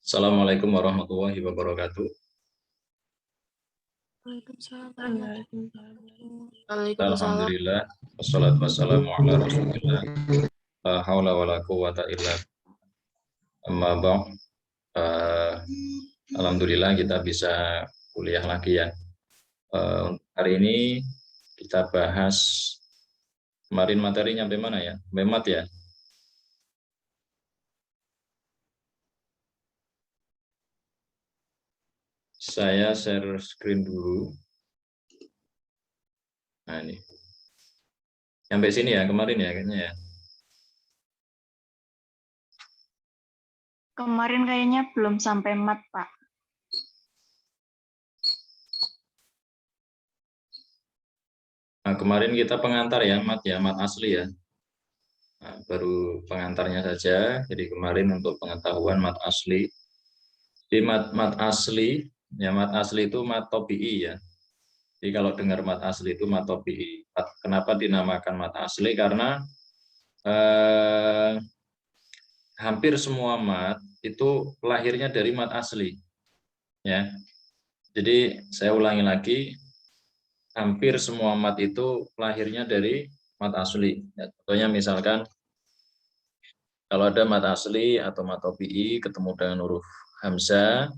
Assalamualaikum warahmatullahi wabarakatuh. Waalaikumsalam. Alhamdulillah, wassalatu wassalamu ala rasulillah. La haula wa la quwwata illa amma ba'd. Alhamdulillah kita bisa kuliah lagi ya. Hari ini kita bahas kemarin materi nyampe mana ya? Memat ya. Saya share screen dulu. Nah ini. Sampai sini ya kemarin ya kayaknya ya. Kemarin kayaknya belum sampai mat, Pak. Nah, kemarin kita pengantar ya, mat asli ya. Nah, baru pengantarnya saja. Jadi kemarin untuk pengetahuan mat asli. Di mat asli, ya mat asli itu mat tobi'i ya. Jadi kalau dengar mat asli itu mat tobi'i. Kenapa dinamakan mat asli? Karena hampir semua mat itu lahirnya dari mat asli. Ya. Jadi saya ulangi lagi, hampir semua mat itu lahirnya dari mat asli. Ya, contohnya misalkan kalau ada mat asli atau mat tobi'i ketemu dengan huruf hamzah,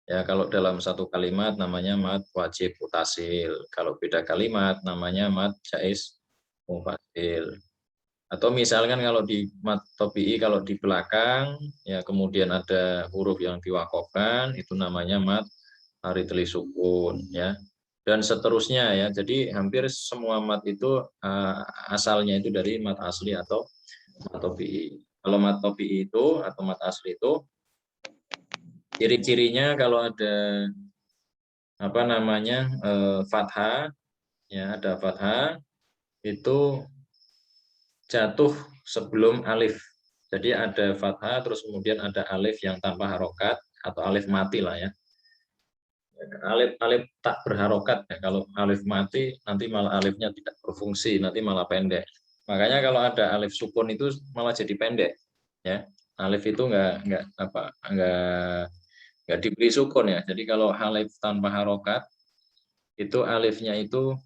ya kalau dalam satu kalimat namanya mat wajib mutasil. Kalau beda kalimat namanya mat jaiz mufasil. Atau misalkan kalau di mat tobi'i kalau di belakang ya kemudian ada huruf yang diwakofkan itu namanya mat aridli sukun ya. Dan seterusnya ya. Jadi hampir semua mat itu asalnya itu dari mat asli atau mat tobi'i. Kalau mat tobi'i itu atau mat asli itu ciri-cirinya kalau ada apa namanya fathah ya, ada fathah itu jatuh sebelum alif. Jadi ada fathah terus kemudian ada alif yang tanpa harokat atau alif mati lah ya. Alif tak berharokat ya. Kalau alif mati nanti malah alifnya tidak berfungsi, nanti malah pendek. Makanya kalau ada alif sukun itu malah jadi pendek ya. Alif itu nggak diberi sukun ya. Jadi kalau alif tanpa harokat itu alifnya itu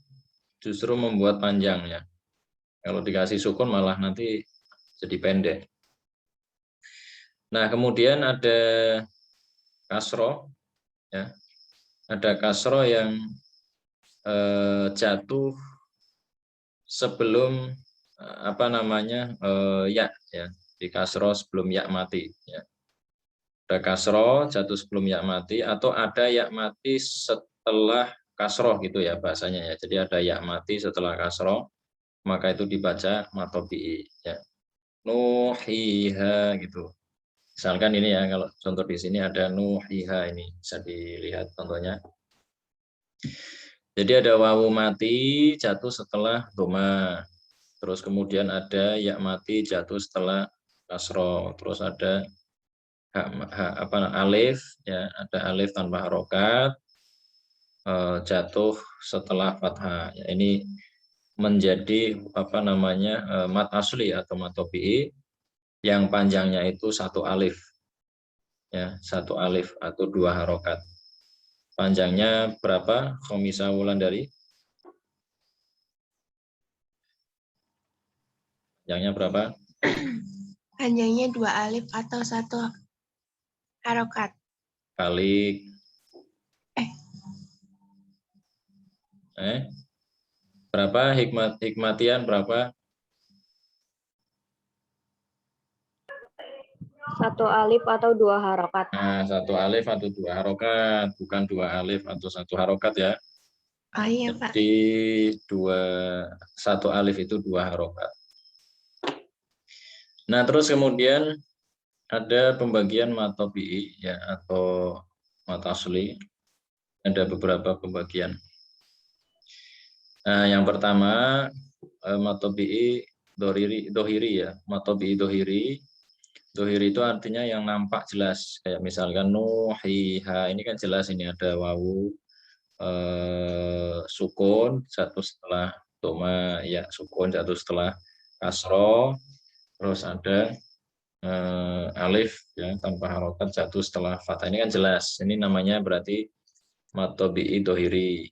justru membuat panjang ya. Kalau dikasih sukun malah nanti jadi pendek. Nah, kemudian ada kasroh ya. Ada kasroh yang jatuh sebelum apa namanya ya di kasroh sebelum ya mati ya. Ada kasroh jatuh sebelum ya mati atau ada ya mati setelah kasroh gitu ya bahasanya ya. Jadi ada ya mati setelah kasroh maka itu dibaca matobi'i ya. Nuhiha gitu. Misalkan ini ya kalau contoh di sini ada nuhiha ini bisa dilihat contohnya. Jadi ada wawu mati jatuh setelah doma. Terus kemudian ada ya mati jatuh setelah kasro. Terus ada alif ya, ada alif tanpa harokat jatuh setelah fathah. Ya, ini menjadi apa namanya mat asli atau mat tobi'i yang panjangnya itu satu alif ya, satu alif atau dua harokat. Panjangnya berapa? Khomisa Wulandari? Panjangnya berapa? Panjangnya 2 alif atau 1 harokat. Kali berapa hikmatian berapa? 1 alif atau 2 harokat. Nah, 1 alif atau 2 harokat, bukan 2 alif atau 1 harokat ya. Oh iya, Pak. Jadi 1 alif itu 2 harokat. Nah, terus kemudian ada pembagian mat tobi'i ya atau mat asli. Ada beberapa pembagian. Nah, yang pertama mat tobi'i dohiri ya. Mat tobi'i dohiri. Dohiri itu artinya yang nampak jelas. Kayak misalkan nuhiha, ini kan jelas ini ada wawu sukun satu setelah doma ya, sukun satu setelah kasro, terus ada alif ya tanpa harokat jatuh setelah fathah. Ini kan jelas. Ini namanya berarti mad tabi'i dohiri.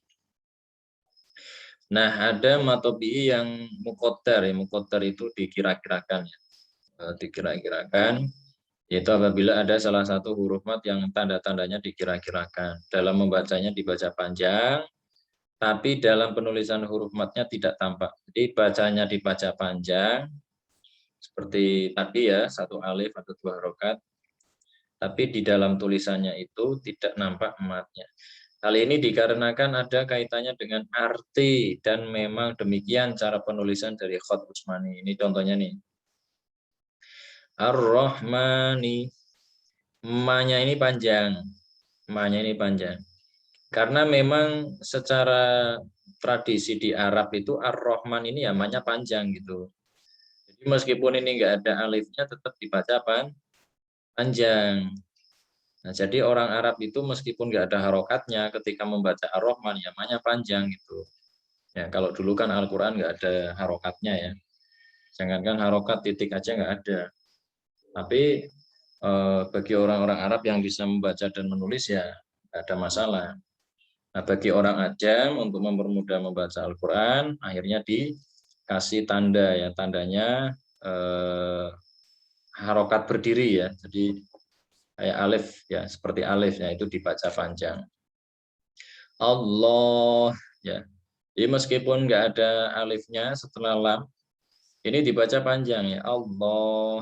Nah, ada mad tabi'i yang muqaddar ya. Muqaddar itu dikira-kirakan ya. Dikira-kirakan yaitu apabila ada salah satu huruf mat yang tanda-tandanya dikira-kirakan. Dalam membacanya dibaca panjang, tapi dalam penulisan huruf matnya tidak tampak. Jadi bacanya dibaca panjang, seperti tadi ya, satu alif atau dua harokat, tapi di dalam tulisannya itu tidak nampak matnya. Hal ini dikarenakan ada kaitannya dengan arti, dan memang demikian cara penulisan dari Khat Utsmani. Ini contohnya nih. Ar-Rahmani. Ma-nya ini panjang. Ma-nya ini panjang. Karena memang secara tradisi di Arab itu Ar-Rahman ini ya ma-nya panjang gitu. Jadi meskipun ini enggak ada alifnya tetap dibaca panjang. Nah, jadi orang Arab itu meskipun enggak ada harokatnya ketika membaca Ar-Rahman ya ma-nya panjang gitu. Ya, kalau dulu kan Al-Qur'an enggak ada harokatnya ya. Jangankan harokat titik aja enggak ada. Tapi bagi orang-orang Arab yang bisa membaca dan menulis ya enggak ada masalah. Nah, bagi orang ajam untuk mempermudah membaca Al-Qur'an akhirnya dikasih tanda ya, tandanya harokat berdiri ya. Jadi kayak alif ya, seperti alif ya, itu dibaca panjang. Allah ya. Jadi meskipun enggak ada alifnya setelah lam, ini dibaca panjang ya, Allah.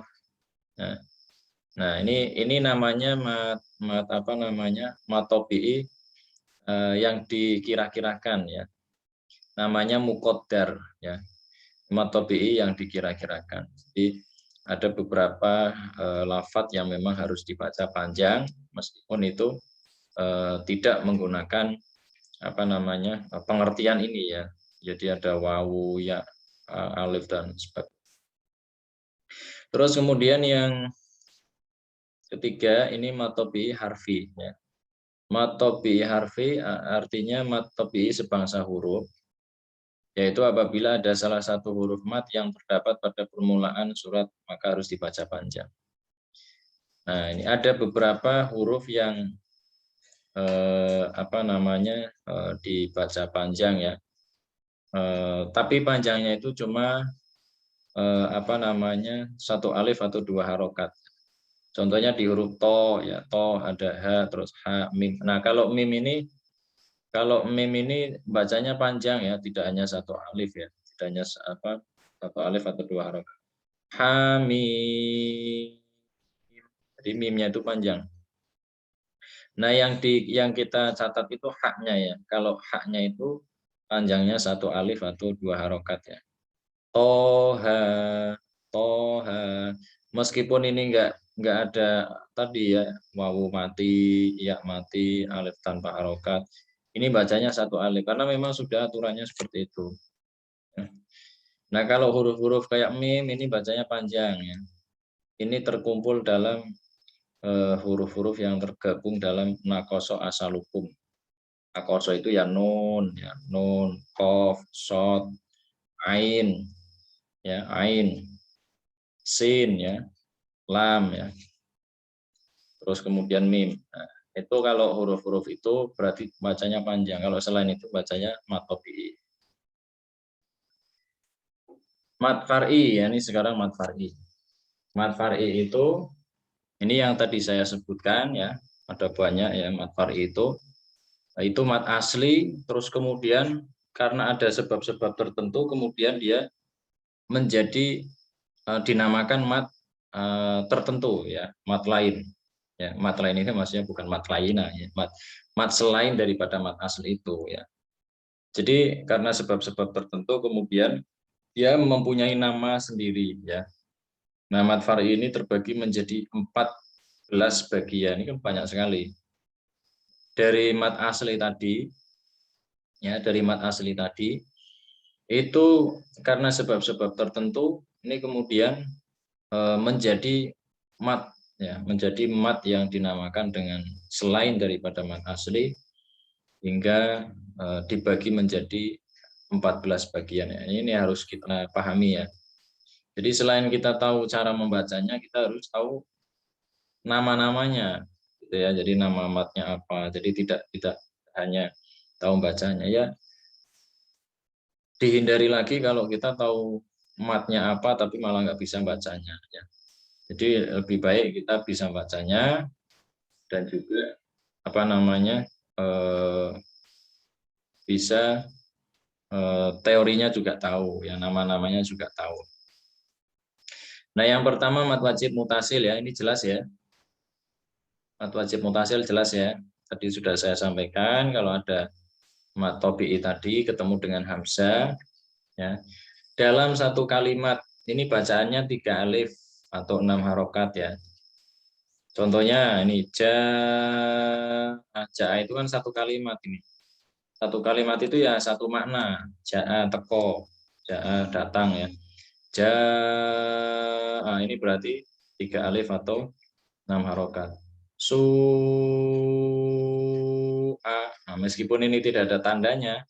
Nah, ini namanya mat apa namanya? Mat tabi'i yang dikira-kirakan ya. Namanya muqaddar ya. Mat tabi'i yang dikira-kirakan. Jadi ada beberapa lafadz yang memang harus dibaca panjang meskipun itu tidak menggunakan apa namanya? Pengertian ini ya. Jadi ada wawu ya, alif dan sebagainya. Terus kemudian yang ketiga ini mat tabi'i harfi ya. Mat tabi'i harfi artinya mat tabi'i sebangsa huruf, yaitu apabila ada salah satu huruf mat yang terdapat pada permulaan surat maka harus dibaca panjang. Nah, ini ada beberapa huruf yang apa namanya dibaca panjang ya. Tapi panjangnya itu cuma apa namanya satu alif atau dua harokat. Contohnya di huruf to ya, to ada ha terus ha mim. Nah, kalau mim ini bacanya panjang ya, tidak hanya satu alif ya, tidak hanya satu alif atau dua harokat. Ha mim. Jadi mimnya itu panjang. Nah, yang kita catat itu haknya ya. Kalau haknya itu panjangnya satu alif atau dua harokat ya. Toha, toha. Meskipun ini enggak ada tadi ya wawu mati, ya mati, alif tanpa harokat. Ini bacanya satu alif karena memang sudah aturannya seperti itu. Nah, kalau huruf-huruf kayak mim ini bacanya panjang ya. Ini terkumpul dalam huruf-huruf yang tergabung dalam nakoso asalukum. Nakoso itu ya nun, kof, sod, ain, ya ain, sin ya, lam ya, terus kemudian mim. Nah, itu kalau huruf-huruf itu berarti bacanya panjang. Kalau selain itu bacanya mat tabi'i. Mat far'i ya, ini sekarang mat far'i. Mat far'i itu ini yang tadi saya sebutkan ya, ada banyak ya mat far'i itu mat asli, terus kemudian karena ada sebab-sebab tertentu kemudian dia menjadi dinamakan mat tertentu ya, mat lain ya. Mat lain ini maksudnya bukan mat laina ya, mat selain daripada mat asli itu ya. Jadi karena sebab-sebab tertentu kemudian dia mempunyai nama sendiri ya. Nah, mat far'i ini terbagi menjadi 14 bagian, ini kan banyak sekali. Dari mat asli tadi ya, dari mat asli tadi itu karena sebab-sebab tertentu ini kemudian menjadi mat ya, menjadi mat yang dinamakan dengan selain daripada mat asli hingga dibagi menjadi 14 bagian ya. Ini harus kita pahami ya. Jadi selain kita tahu cara membacanya, kita harus tahu nama-namanya, gitu ya. Jadi nama matnya apa. Jadi tidak hanya tahu bacanya ya. Dihindari lagi kalau kita tahu matnya apa tapi malah nggak bisa bacanya. Ya. Jadi lebih baik kita bisa bacanya dan juga apa namanya bisa teorinya juga tahu, ya nama-namanya juga tahu. Nah, yang pertama mat wajib mutasil ya, ini jelas ya. Mat wajib mutasil jelas ya. Tadi sudah saya sampaikan kalau ada mat tobi'i tadi ketemu dengan hamzah ya. Dalam satu kalimat ini bacaannya 3 alif atau 6 harokat ya. Contohnya ini ja'a itu kan satu kalimat ini. Satu kalimat itu ya satu makna. Ja'a teko, ja'a datang ya. Ja'a ini berarti 3 alif atau 6 harokat. Su'a. Nah, meskipun ini tidak ada tandanya,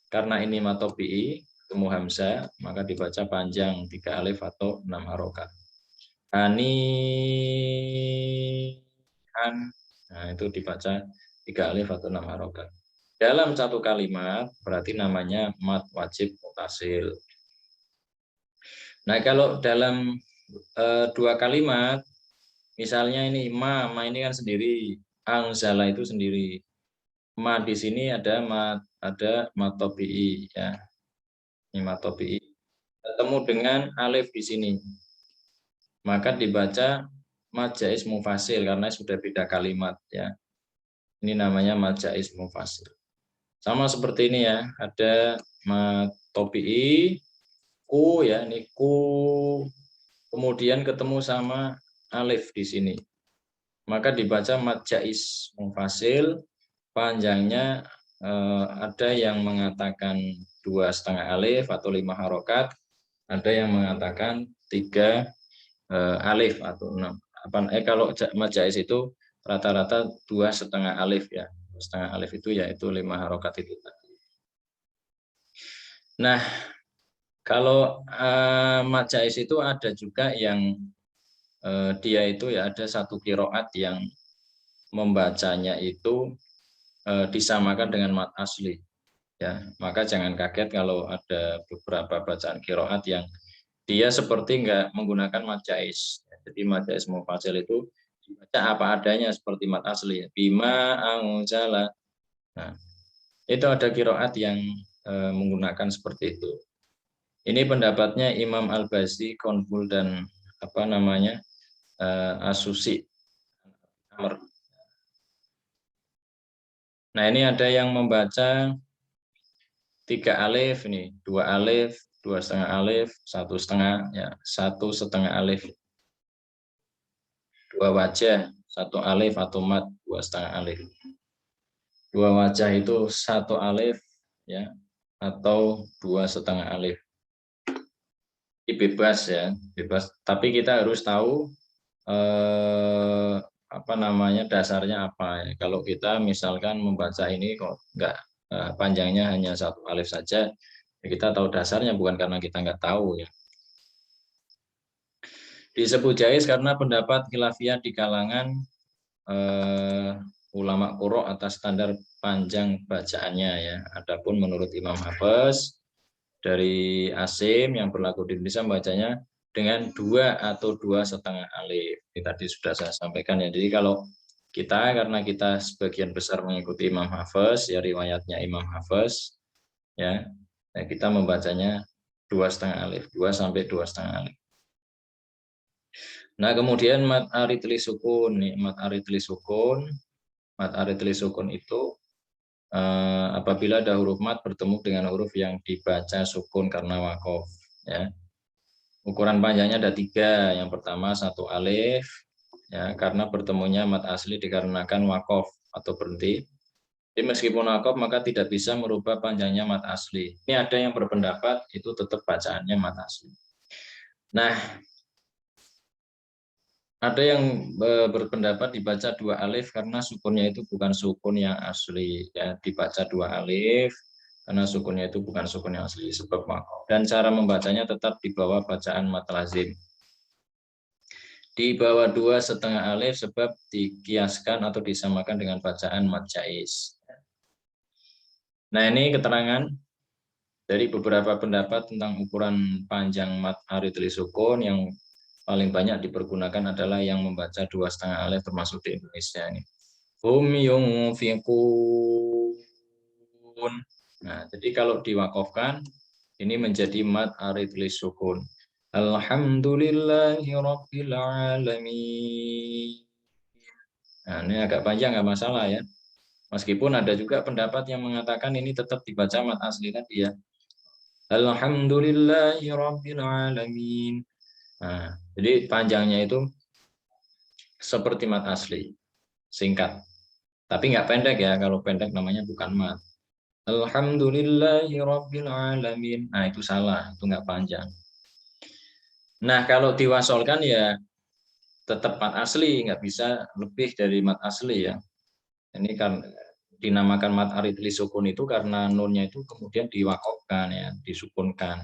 karena ini matobi'i, ketemu hamzah, maka dibaca panjang 3 alif atau 6 harokat. An. Nah, itu dibaca 3 alif atau 6 harokat. Dalam satu kalimat berarti namanya mat wajib mutasil. Nah, kalau dalam 2 kalimat, misalnya ini ma ini kan sendiri, anzala itu sendiri. Ma di sini ada mat tobi'i ya. Ini mat tobi'i. Ketemu dengan alif di sini. Maka dibaca mad jaiz mufasil karena sudah beda kalimat ya. Ini namanya mad jaiz mufasil. Sama seperti ini ya, ada mat tobi'i ku ya, ini ku kemudian ketemu sama alif di sini. Maka dibaca mad jaiz mufasil, panjangnya ada yang mengatakan 2,5 alif atau 5 harokat, ada yang mengatakan 3 alif atau 6. Kalau mad jaiz itu rata-rata 2,5 alif ya. 2,5 alif itu yaitu 5 harokat itu tadi. Nah, kalau mad jaiz itu ada juga yang dia itu ya ada satu qiraat yang membacanya itu disamakan dengan mad asli. Ya, maka jangan kaget kalau ada beberapa bacaan qiraat yang dia seperti enggak menggunakan mad jaiz. Jadi mad jaiz mufasil itu dibaca apa adanya seperti mad asli. Bima anzala. Nah, itu ada qiraat yang menggunakan seperti itu. Ini pendapatnya Imam Al-Bazi, Konful dan apa namanya Asusi. Nah, ini ada yang membaca 3 alif ini, 2 alif, 2,5 alif, 1,5 ya, 1,5 alif. 2 wajah, 1 alif atau mad 2,5 alif. 2 wajah itu 1 alif ya atau 2,5 alif. Ini bebas ya, bebas. Tapi kita harus tahu apa namanya dasarnya apa ya. Kalau kita misalkan membaca ini kok enggak panjangnya hanya 1 alif saja, ya kita tahu dasarnya bukan karena kita nggak tahu ya. Disebut jaiz karena pendapat khilafiyah di kalangan ulama qurra atas standar panjang bacaannya ya. Adapun menurut Imam Hafiz dari Asim yang berlaku di Indonesia bacanya dengan 2 atau 2,5 alif. Ini tadi sudah saya sampaikan ya. Jadi kalau karena kita sebagian besar mengikuti Imam Hafiz ya, riwayatnya Imam Hafiz ya, kita membacanya 2,5 alif, 2 sampai 2,5 alif. Nah, kemudian mad aridli sukun nih, mad aridli sukun itu apabila ada huruf mad bertemu dengan huruf yang dibaca sukun karena waqaf ya. Ukuran panjangnya ada 3. Yang pertama 1 alif ya, karena bertemunya mad asli dikarenakan waqaf atau berhenti. Jadi meskipun waqaf maka tidak bisa merubah panjangnya mad asli. Ini ada yang berpendapat itu tetap bacaannya mad asli. Nah, ada yang berpendapat dibaca 2 alif karena sukunnya itu bukan sukun yang asli ya, dibaca 2 alif karena sukunnya itu bukan sukun yang asli sebab waqaf. Dan cara membacanya tetap di bawah bacaan mad lazim. Di bawah 2,5 alif sebab dikiaskan atau disamakan dengan bacaan mad jaiz. Nah, ini keterangan dari beberapa pendapat tentang ukuran panjang mad arid li sukun. Yang paling banyak dipergunakan adalah yang membaca 2,5 alif termasuk di Indonesia ini. Hum yunfiqun. Nah, jadi kalau diwakafkan ini menjadi mad arid li sukun. Alhamdulillahi rabbil alamin. Nah, ini agak panjang, nggak masalah ya. Meskipun ada juga pendapat yang mengatakan ini tetap dibaca mad asli tadi ya. Alhamdulillahi rabbil alamin. Nah, jadi panjangnya itu seperti mad asli, singkat. Tapi nggak pendek ya, kalau pendek namanya bukan mad. Alhamdulillahi rabbil alamin. Nah, itu salah, itu nggak panjang. Nah, kalau diwasolkan ya tetap mad asli, nggak bisa lebih dari mad asli ya. Ini kan dinamakan mad arid li sukun itu karena nunnya itu kemudian diwakofkan ya, disukunkan.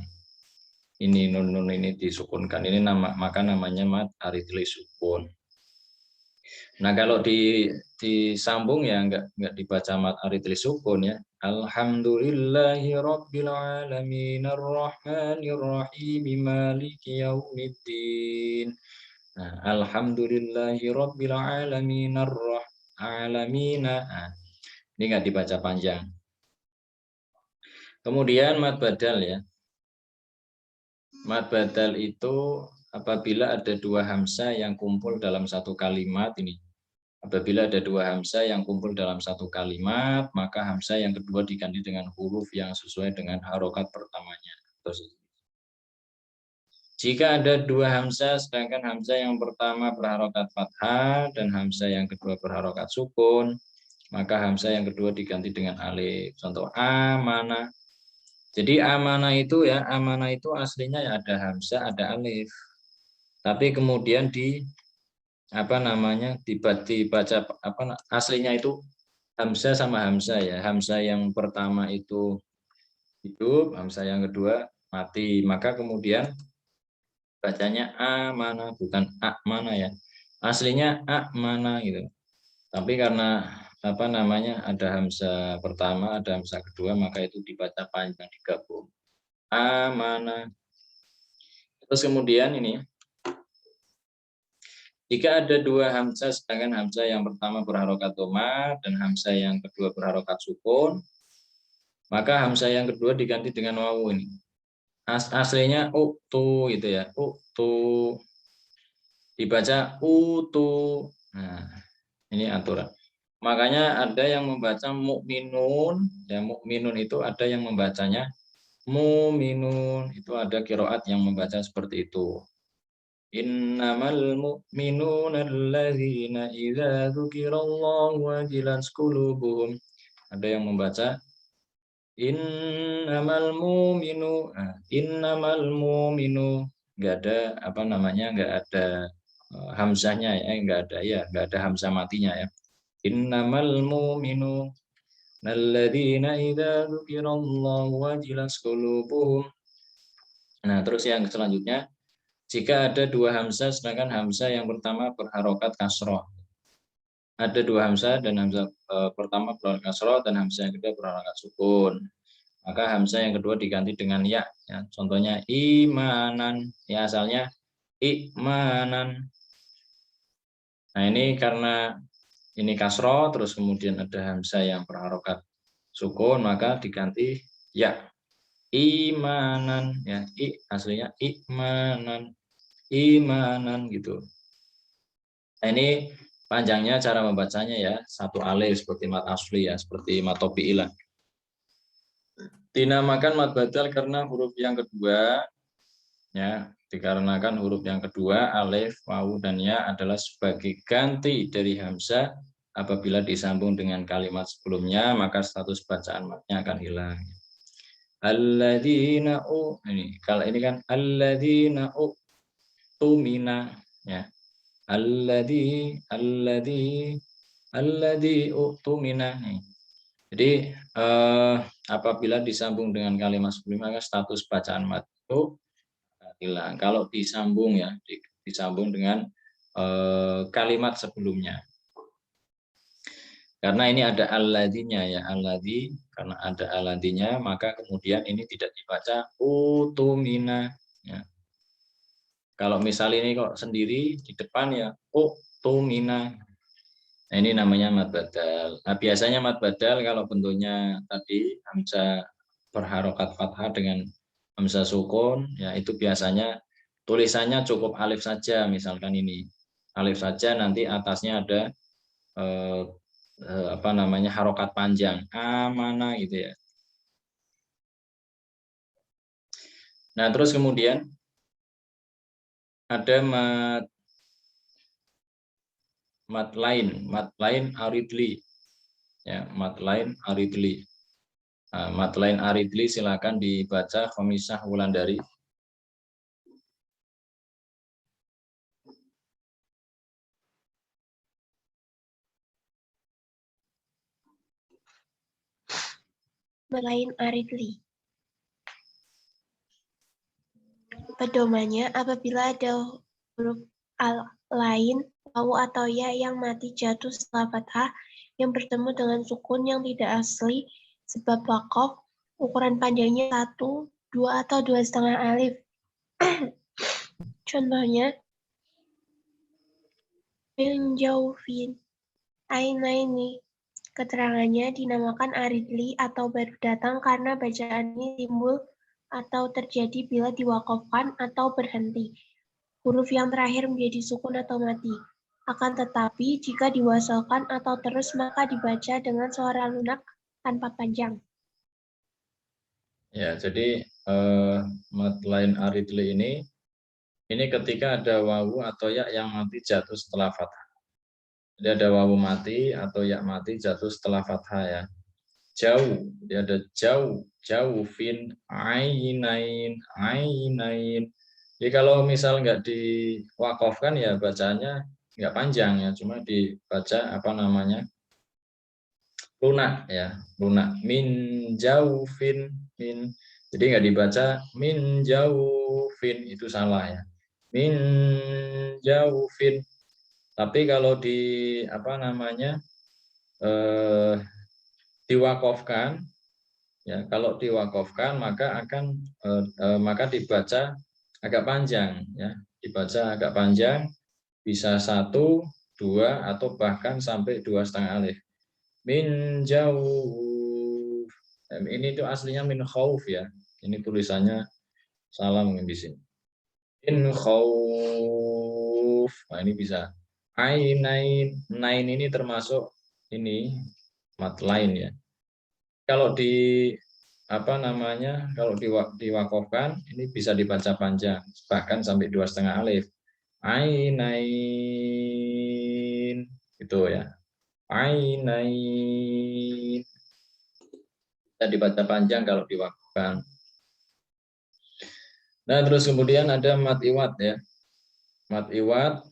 Ini nun ini disukunkan. Ini maka namanya mad arid li sukun. Nah, kalau disambung ya nggak dibaca mad arid li sukun ya. Alhamdulillahi rabbil alamin arrahmanir rahim maliki yaumiddin. Nah, alhamdulillahi rabbil alamin arrahmanir. Nah, ini nggak dibaca panjang. Kemudian mad badal ya. Mad badal itu apabila ada dua hamzah yang kumpul dalam satu kalimat ini. Apabila ada dua hamzah yang kumpul dalam satu kalimat, maka hamzah yang kedua diganti dengan huruf yang sesuai dengan harokat pertamanya. Jika ada dua hamzah, sedangkan hamzah yang pertama berharokat fathah dan hamzah yang kedua berharokat sukun, maka hamzah yang kedua diganti dengan alif. Contoh amanah. Jadi amanah itu ya, amanah itu aslinya ya ada hamzah, ada alif. Tapi kemudian dibaca aslinya itu hamzah sama hamzah ya. Hamzah yang pertama itu hidup, hamzah yang kedua mati. Maka kemudian bacanya amana bukan akmana ya. Aslinya akmana gitu. Tapi karena ada hamzah pertama, ada hamzah kedua, maka itu dibaca panjang digabung. Amana. Terus kemudian ini jika ada dua hamzah, sedangkan hamzah yang pertama berharokat dhamma dan hamzah yang kedua berharokat sukun, maka hamzah yang kedua diganti dengan wawu ini. Aslinya uktu gitu ya, uktu. Dibaca utu. Nah, ini aturan. Makanya ada yang membaca mukminun, ya mukminun itu ada yang membacanya muminun. Itu ada qiraat yang membaca seperti itu. Innamal mu'minuna alladzina idza dzukirallahu wajilat qulubuhum. Ada yang membaca innamal mu'minu. Innamal mu'minu. Enggak ada enggak ada hamzahnya ya, enggak ada hamzah matinya ya. Innamal mu'minu alladzina idza dzukirallahu wajilat qulubuhum. Nah, terus yang selanjutnya jika ada dua hamzah, sedangkan hamzah yang pertama berharokat kasroh. Ada dua hamzah dan hamzah pertama berharokat kasroh dan hamzah yang kedua berharokat sukun. Maka hamzah yang kedua diganti dengan ya. Contohnya imanan. Ya asalnya imanan. Nah ini karena ini kasroh, terus kemudian ada hamzah yang berharokat sukun, maka diganti ya. Imanan. Ya, aslinya imanan. Imanan gitu. Nah, ini panjangnya cara membacanya ya, satu alif seperti mad asli ya, seperti mad tobi'ilah. Dinamakan mad badal karena huruf yang kedua ya, dikarenakan huruf yang kedua alif, wawu dan ya adalah sebagai ganti dari hamzah. Apabila disambung dengan kalimat sebelumnya, maka status bacaan madnya akan hilang. Alladzina ini kalau ini kan alladzina tumina ya. Alladzi utumina. Jadi apabila disambung dengan kalimat sebelumnya maka status bacaan mad itu hilang. Kalau disambung ya, disambung dengan kalimat sebelumnya. Karena ini ada alladinya ya, alladzi, karena ada alladinya maka kemudian ini tidak dibaca utumina ya. Kalau misal ini kok sendiri di depan ya utumina. Nah, ini namanya mad badal. Nah, biasanya mad badal kalau bentuknya tadi hamzah berharokat fathah dengan hamzah sukun ya, itu biasanya tulisannya cukup alif saja, misalkan ini alif saja, nanti atasnya ada apa namanya harokat panjang amana gitu ya. Nah terus kemudian ada mat lain aridli ya, mat lain aridli. Nah, mat lain aridli silakan dibaca Khomisah Wulandari. Melain aridli. Pedomannya apabila ada huruf lain, wawu atau ya yang mati jatuh setelah fathah yang bertemu dengan sukun yang tidak asli sebab waqaf, ukuran panjangnya 1, 2 atau 2,5 alif. Contohnya, Jaufin Ainaini. Keterangannya dinamakan aridli atau baru datang karena bacaan ini timbul atau terjadi bila diwakafkan atau berhenti. Huruf yang terakhir menjadi sukun atau mati. Akan tetapi, jika diwasalkan atau terus, maka dibaca dengan suara lunak tanpa panjang. Ya, jadi mat lain aridli ini ketika ada wawu atau ya yang mati jatuh setelah fathah. Jadi ada wawu mati atau ya mati jatuh setelah fathah ya. Jauh, dia ada jauhin, ainain. Jadi kalau misal nggak diwakafkan ya bacanya nggak panjang ya, cuma dibaca apa namanya lunak ya, lunak. Min jaufin, min. Jadi nggak dibaca min jaufin, itu salah ya. Min jaufin. Tapi kalau di apa namanya diwakafkan ya, kalau diwakafkan maka akan maka dibaca agak panjang ya, dibaca agak panjang, bisa 1, 2 atau bahkan sampai 2,5 alif. Min jauh, ini tuh aslinya min khauf ya, ini tulisannya salah mungkin di sini. Min khauf, nah ini bisa. Ainain, nain ini termasuk ini mat lain ya. Kalau di apa namanya, kalau diwakafkan ini bisa dibaca panjang bahkan sampai 2,5 alif. Ainain itu ya, ainain bisa dibaca panjang kalau diwakafkan. Nah terus kemudian ada mat iwat ya, mat iwat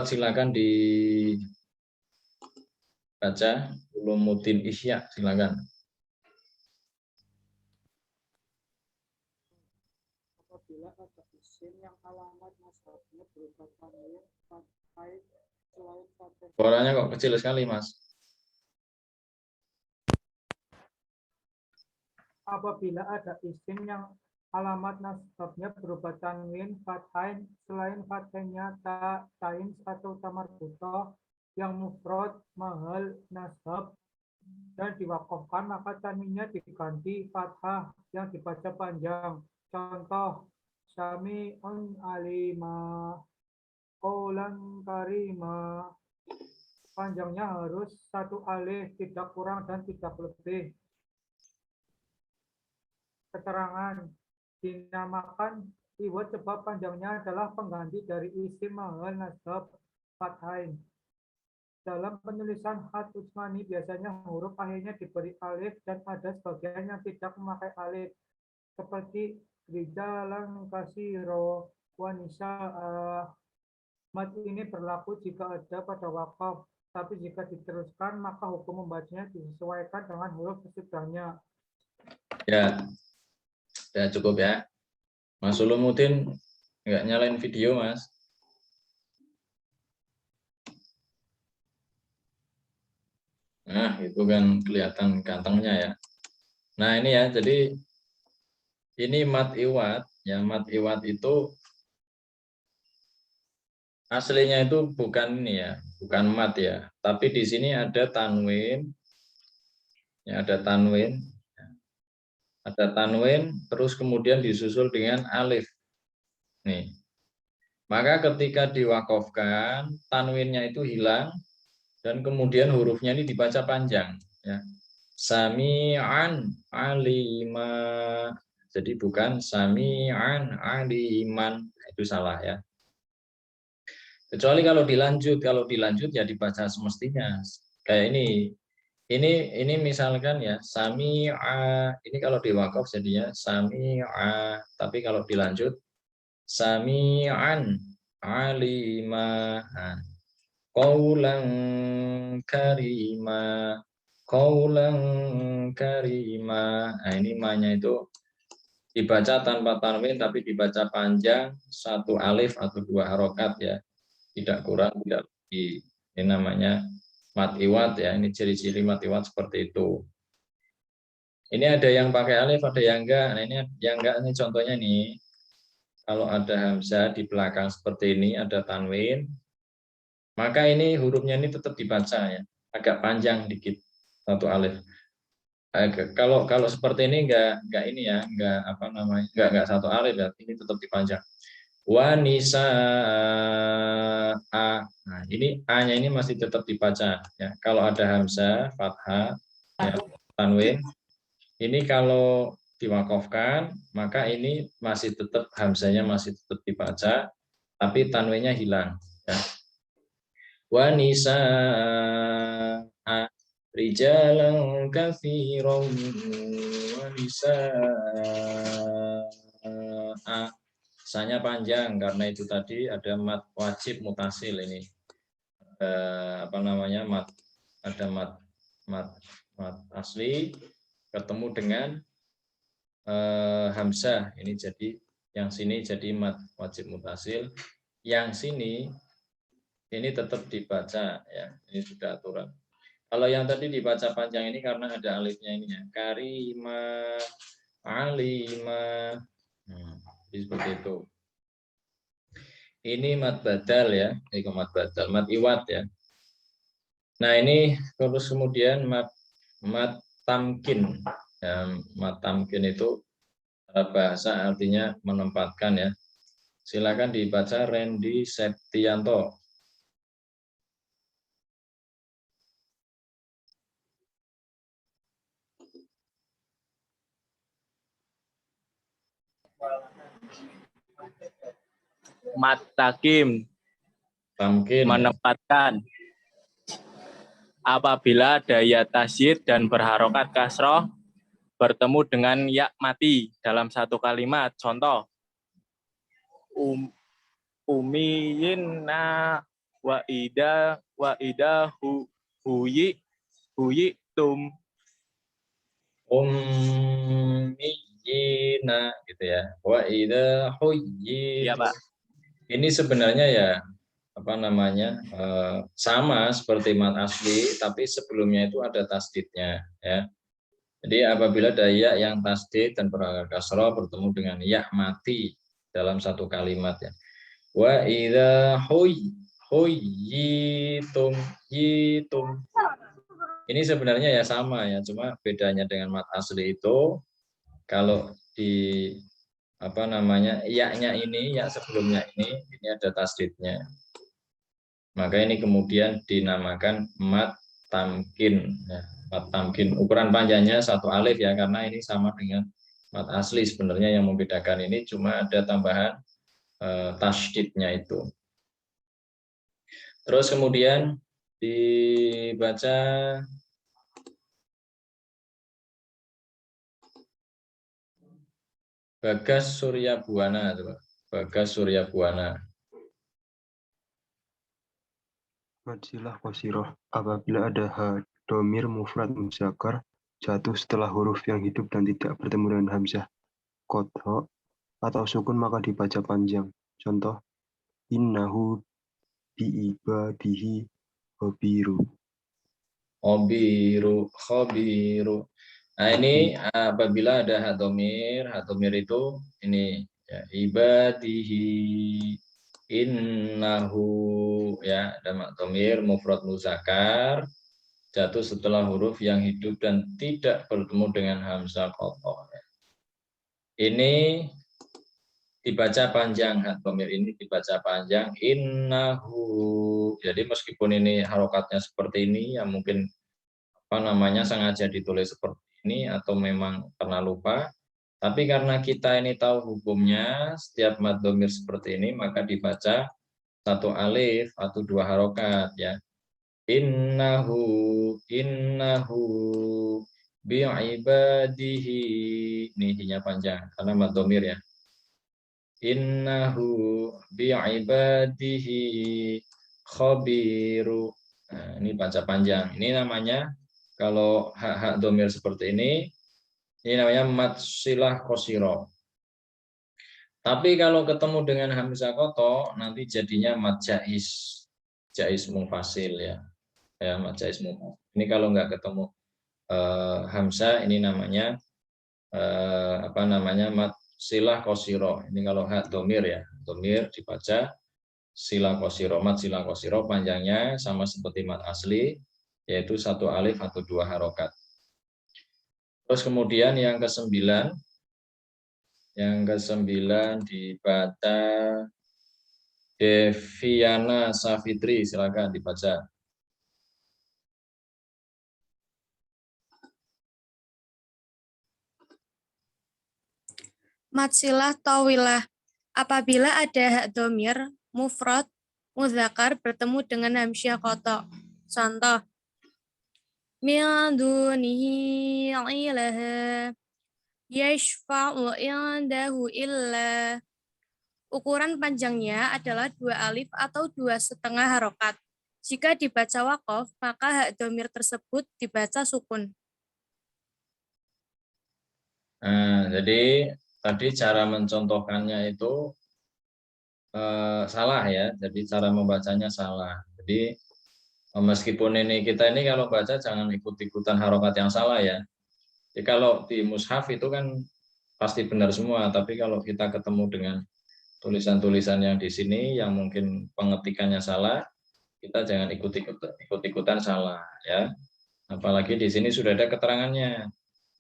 silakan dibaca Ulumuddin Ihya, silakan. Apabila ada isim yang alamat mazhabnya berupa tanwin, fathah, selain fathah. Suaranya kok kecil sekali, Mas. Apabila ada isim yang alamat nasabnya berupa tanwin, fathain, selain fathahnya tain atau tamarbutoh yang mufrad, mahal, nasab, dan diwakafkan, maka tanwinnya diganti fathah yang dibaca panjang. Contoh, Syami'un alima, qaulan karima. Panjangnya harus 1 alif, tidak kurang dan tidak lebih. Keterangan, dinamakan iwat sebab panjangnya adalah pengganti dari isim mahal nasab fathain. Dalam penulisan khat Utsmani biasanya huruf akhirnya diberi alif dan ada sebagian yang tidak memakai alif, seperti rijalan kasiro wanisa. Mat ini berlaku jika ada pada wakaf, tapi jika diteruskan maka hukum membacanya disesuaikan dengan huruf sesudahnya. Ya, cukup ya. Mas Ulumuddin nggak nyalain video, Mas. Nah, itu kan kelihatan gantengnya ya. Nah, ini ya, jadi ini mat iwat, ya mat iwat itu aslinya itu bukan ini ya, bukan mat ya, tapi di sini ada tanwin, ya ada tanwin, terus kemudian disusul dengan alif. Nih, maka ketika diwakofkan, tanwinnya itu hilang dan kemudian hurufnya ini dibaca panjang, ya. Sami'an alima. Jadi bukan sami'an aliman. Itu salah ya. Kecuali kalau dilanjut ya dibaca semestinya. Kayak ini. Ini misalkan ya sami'a. Ini kalau diwakaf jadinya sami'a. Tapi kalau dilanjut sami'an alima. Nah, qaulan karima. Qaulan karima. Nah, ini ma-nya itu dibaca tanpa tanwin tapi dibaca panjang, satu alif atau dua harokat ya. Tidak kurang, tidak lebih. Ini namanya mat iwat ya. Ini ciri-ciri mat iwat seperti itu. Ini ada yang pakai alif, ada yang enggak. Nah, ini yang enggak, ini contohnya nih. Kalau ada hamzah di belakang seperti ini, ada tanwin, maka ini hurufnya ini tetap dibaca ya, agak panjang dikit satu alif. Kalau seperti ini enggak ini ya, enggak apa namanya, enggak satu alif ya, ini tetap dipanjang. Wanisa a. Nah, ini a-nya ini masih tetap dibaca ya. Kalau ada hamzah, fathah, ya, tanwin, ini kalau diwakofkan, maka ini masih tetap hamzahnya masih tetap dibaca, tapi tanwinnya hilang ya. Wanisa rijalan katsiran wanisa sanya panjang karena itu tadi ada mat wajib mutasil ini apa namanya ada mat asli ketemu dengan hamzah ini jadi yang sini jadi mat wajib mutasil, yang sini ini tetap dibaca ya, ini sudah aturan. Kalau yang tadi dibaca panjang ini karena ada alifnya ini ya, karima, alima, jadi seperti itu. Ini mat badal ya, ini mat badal, mat iwat ya. Nah ini terus kemudian mat tamkin, ya, mat tamkin itu bahasa artinya menempatkan ya. Silakan dibaca Randy Septianto. Mat takim, Tamkin menempatkan. Apabila daya tasydid dan berharokat kasroh bertemu dengan ya mati dalam satu kalimat. Contoh, umiyinna wa ida huyi tum. ummiyina gitu ya. Wa idza huyyitum. Ya, Pak. Ini sebenarnya ya apa namanya sama seperti mat asli, tapi sebelumnya itu ada tasdidnya ya. Jadi apabila daya yang tasdid dan berharokat kasroh bertemu dengan ya mati dalam satu kalimat ya. Wa idza huyyitum yitum. Ini sebenarnya ya sama ya, cuma bedanya dengan mat asli itu kalau di apa namanya ya-nya ini, ya sebelumnya ini ada tasdidnya. Maka ini kemudian dinamakan mat tamkin. Ya, mat tamkin. Ukuran panjangnya satu alif ya, karena ini sama dengan mat asli. Sebenarnya yang membedakan ini cuma ada tambahan tasdidnya itu. Terus kemudian dibaca Bagas Surya Buana, Bagas Surya Buana. Madzilah qasiroh, apabila ada domir mufrad muzakkar jatuh setelah huruf yang hidup dan tidak bertemu dengan hamzah qadha atau sukun maka dibaca panjang. Contoh, innahu biibadihi khabiru. khobiru. Nah, ini apabila ada hak domir itu ini ya, ibadihi, innahu, ya, ada mak domir mufrad muzakkar jatuh setelah huruf yang hidup dan tidak bertemu dengan hamzah qatha. Ini dibaca panjang, hak domir ini dibaca panjang, innahu. Jadi meskipun ini harokatnya seperti ini, ya mungkin sengaja ditulis seperti ini atau memang karena lupa. Tapi karena kita ini tahu hukumnya, setiap mad domir seperti ini maka dibaca satu alif atau dua harokat, ya. Innahu bi'ibadihi. Ini hinya panjang karena mad domir, ya. Innahu bi'ibadihi khabiru. Nah, ini baca panjang. Ini namanya kalau hak domir seperti ini namanya mad silah qashiro. Tapi kalau ketemu dengan hamzah qatha nanti jadinya mad jaiz munfasil, ya. Ya, mad jaiz munfasil. Ini kalau nggak ketemu hamzah ini namanya mad silah qashiro. Ini kalau hak domir, ya. Domir dibaca silah qashiro. Mad silah qashiro panjangnya sama seperti mad asli, yaitu satu alif atau dua harokat. Terus kemudian yang ke-9 dibaca Deviana Safitri, silakan dibaca. Mad silah tawilah. Apabila ada hak domir mufrad muzakkar bertemu dengan hamzah qatha. Contoh: min dunihi ilaha yashfa'u indahu illa. Ukuran panjangnya adalah 2 alif atau 2,5 harokat. Jika dibaca waqaf, maka hak domir tersebut dibaca sukun. Nah, jadi tadi cara mencontohkannya itu salah, ya. Jadi cara membacanya salah. Jadi meskipun kita ini kalau baca jangan ikut-ikutan harokat yang salah, ya. Jadi kalau di mushaf itu kan pasti benar semua, tapi kalau kita ketemu dengan tulisan-tulisan yang di sini yang mungkin pengetikannya salah, kita jangan ikut-ikutan salah, ya. Apalagi di sini sudah ada keterangannya.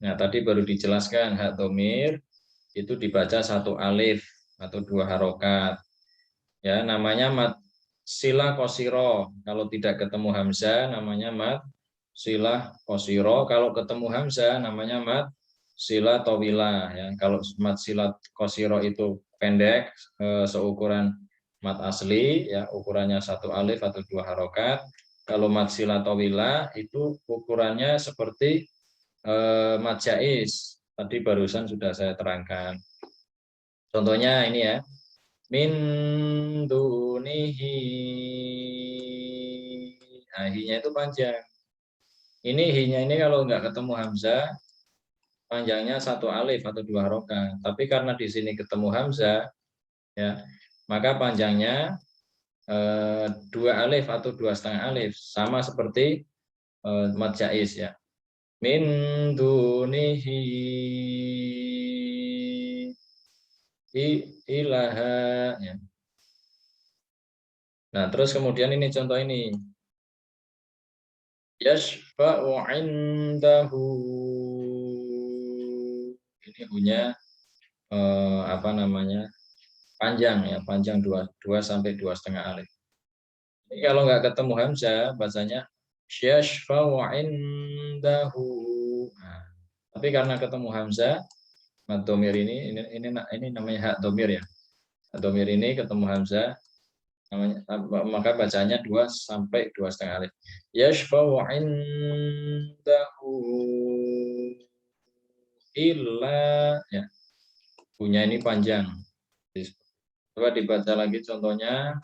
Nah, tadi baru dijelaskan hak domir itu dibaca satu alif atau dua harokat, ya. Namanya mad silah qashiro. Kalau tidak ketemu hamzah namanya mad silah qashiro. Kalau ketemu hamzah namanya mad silah tawilah, ya. Kalau mad silah qashiro itu pendek, seukuran mad asli, ya, ukurannya satu alif atau dua harokat. Kalau mad silah tawilah itu ukurannya seperti mad jaiz. Tadi barusan sudah saya terangkan. Contohnya ini, ya. Min dunihi. Nah, hi-nya itu panjang. Hi-nya ini kalau nggak ketemu hamzah, panjangnya satu alif atau dua harokat. Tapi karena di sini ketemu hamzah, ya, maka panjangnya 2 alif atau 2,5 alif, sama seperti mad jaiz, ya. Min dunihi ilaha, ya. Nah, terus kemudian ini contoh ini. Yashfa'u indahu. Ini punya panjang, ya, panjang 2 sampai 2,5 alif. Ini kalau nggak ketemu hamzah bacanya yashfa'u indahu. Nah, tapi karena ketemu hamzah, mad domir ini namanya hak domir, ya. Hak domir ini ketemu hamzah namanya, maka bacanya 2 sampai 2,5 alif. Yashfa'u indahu illa, ya. Punya ini panjang. Coba dibaca lagi contohnya.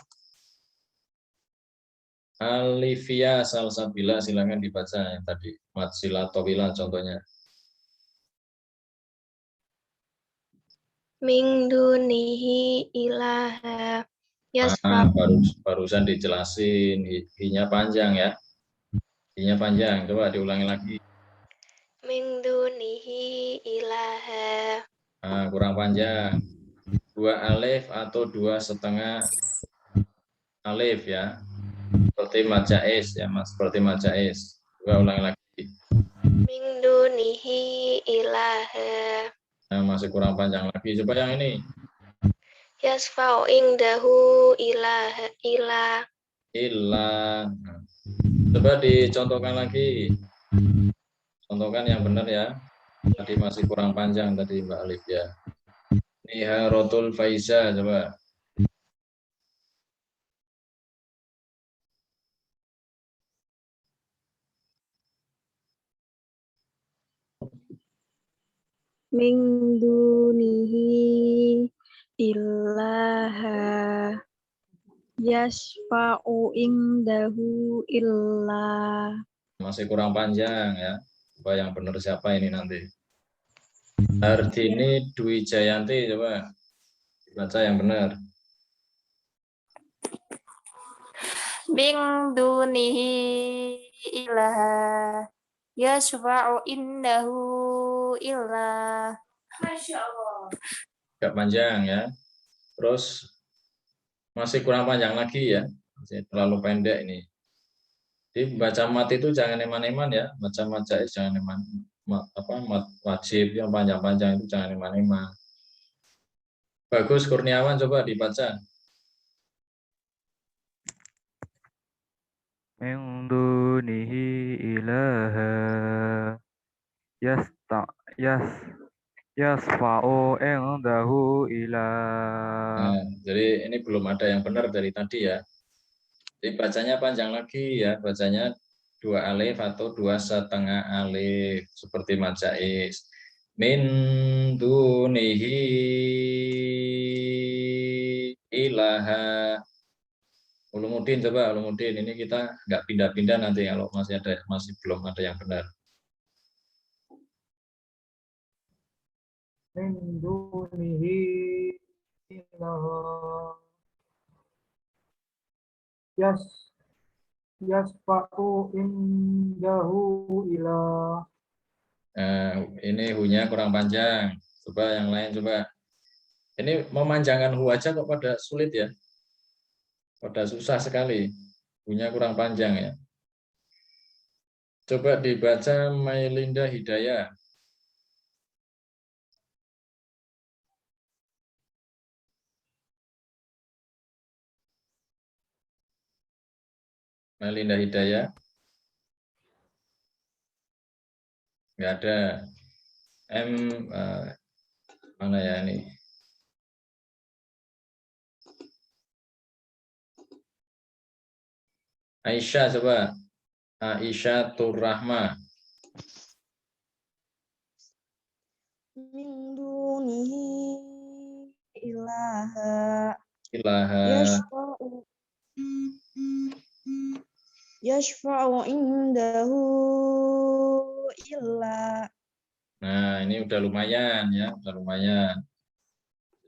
Alifia salsabila, silakan dibaca yang tadi. Mad silah tawila contohnya. Min dunihi ilaha yasfa. Barusan dijelasin, hi-nya panjang, ya. Ininya panjang, coba diulangi lagi. Min dunihi ilaha. Nah, kurang panjang. 2 alif atau 2,5 alif ya. Seperti majais ya, Mas. Seperti majais. Coba ulangi lagi. Min dunihi ilaha. Nah, masih kurang panjang lagi. Coba yang ini. Yasfa'u indahu ilaha ila. Illa. Nah, coba dicontohkan lagi. Contohkan yang benar ya. Tadi masih kurang panjang tadi Mbak Alif ya. Niharatul Faiza coba. Min dunihi illaha yasfa'u indahu illa. Masih kurang panjang ya. Coba yang benar siapa ini nanti. Ardini Dwi Jayanti coba baca yang benar. Min dunihi ilaha. Yasfa'u indahu illa. Masya Allah. Agak panjang ya. Terus masih kurang panjang lagi ya. Masih terlalu pendek ini. Jadi baca mat itu jangan eman-eman ya. Baca mat jaiz jangan eman. Mat wajib yang panjang-panjang itu jangan eman-eman. Bagus Kurniawan coba dibaca. Min dunihi ilaha yasfa'u indahu ila. Nah, jadi ini belum ada yang benar dari tadi ya. Jadi bacanya panjang lagi ya. Bacanya 2 alif atau 2,5 alif seperti majais. Min dunihi ilaha. Ulumuddin coba Ulumuddin, ini kita nggak pindah-pindah nanti kalau masih belum ada yang benar. Min dunihi ilaha. Yasfa'u indahu ila. Nah, ini hu-nya kurang panjang. Coba yang lain coba. Ini memanjangkan hu aja kok pada sulit ya. Pada susah sekali. Hu-nya kurang panjang ya. Coba dibaca Mailinda Hidayah. Mailinda Hidayah. Nggak ada. Mana ya ini? Aisyah coba. Aisyah Turrahma. Min dunihi ilaha Ilaha. yashfa'u indahu illa. Nah, ini udah lumayan ya, udah lumayan.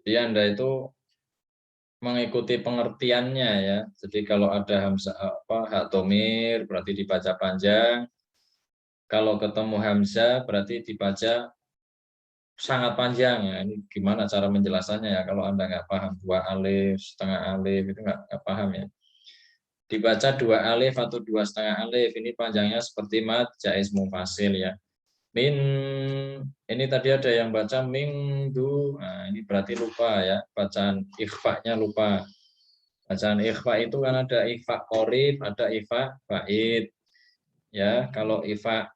Jadi Anda itu mengikuti pengertiannya ya. Jadi kalau ada hamzah hak domir berarti dibaca panjang. Kalau ketemu hamzah berarti dibaca sangat panjang ya. Ini gimana cara menjelasannya ya? Kalau Anda nggak paham 2 alif, setengah alif itu nggak paham ya. Dibaca 2 alif atau 2,5 alif ini panjangnya seperti mad jaiz mufasil ya. Min, ini tadi ada yang baca mingdu, nah ini berarti lupa ya, bacaan ikhfa-nya lupa. Bacaan ikhfa itu kan ada ikhfa qorib, ada ikhfa ba'id. Ya, kalau ikhfa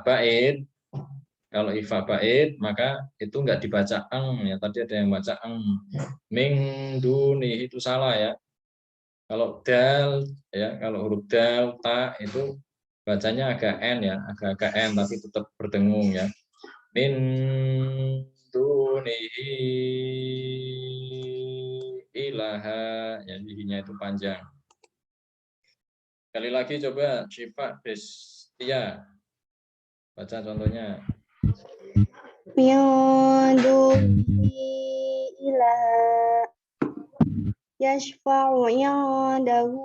ba'id, maka itu enggak dibaca ya. Tadi ada yang baca mingdu nih itu salah ya. Kalau dal ya, kalau huruf dal ta itu bacanya agak n ya, agak n tapi tetap berdengung ya. Min dunihi ilaha, ya giginya itu panjang. Sekali lagi coba Syifa Destia baca contohnya. Min dunihi ilaha yashfa'u indahu